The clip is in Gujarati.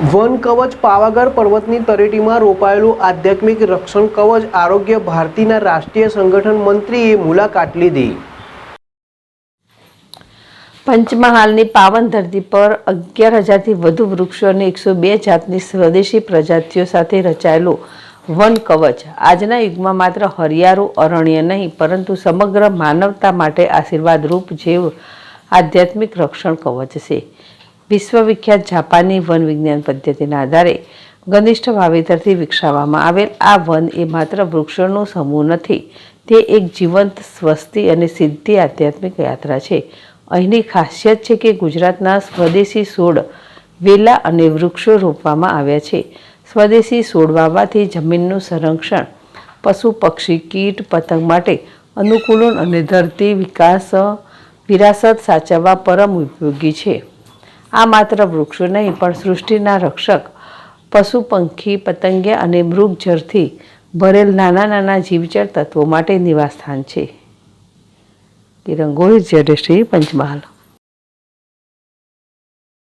વન કવચ પાવાગઢ પર્વતની તળેટીમાં રોપાયેલું આધ્યાત્મિક રક્ષણ કવચ આરોગ્ય ભારતીના રાષ્ટ્રીય સંગઠન મંત્રીએ મુલાકાત લીધી। પંચમહાલની પાવન ધરતી પર 11,000થી વધુ વૃક્ષો અને 102 જાતની સ્વદેશી પ્રજાતિઓ સાથે રચાયેલું વન કવચ આજના યુગમાં માત્ર હરિયાળું અરણ્ય નહીં, પરંતુ સમગ્ર માનવતા માટે આશીર્વાદરૂપ જેવું આધ્યાત્મિક રક્ષણ કવચ છે। વિશ્વવિખ્યાત જાપાની વન વિજ્ઞાન પદ્ધતિના આધારે ઘનિષ્ઠ વાવેતરથી વિકસાવવામાં આવેલ આ વન એ માત્ર વૃક્ષોનો સમૂહ નથી, તે એક જીવંત, સ્વસ્તિ અને સિદ્ધિ આધ્યાત્મિક યાત્રા છે। અહીંની ખાસિયત છે કે ગુજરાતના સ્વદેશી છોડ, વેલા અને વૃક્ષો રોપવામાં આવ્યા છે। સ્વદેશી છોડ વાવવાથી જમીનનું સંરક્ષણ, પશુ પક્ષી, કીટ પતંગ માટે અનુકૂલન અને ધરતી વિરાસત સાચવવા પરમ ઉપયોગી છે। આ માત્ર વૃક્ષો નહીં, પણ સૃષ્ટિના રક્ષક, પશુ પંખી, પતંગિયા અને મૃગજળથી ભરેલ નાના નાના જીવચર તત્વો માટે નિવાસસ્થાન છે। કિરણ ગોહિલ, ZSTV, પંચમહાલ।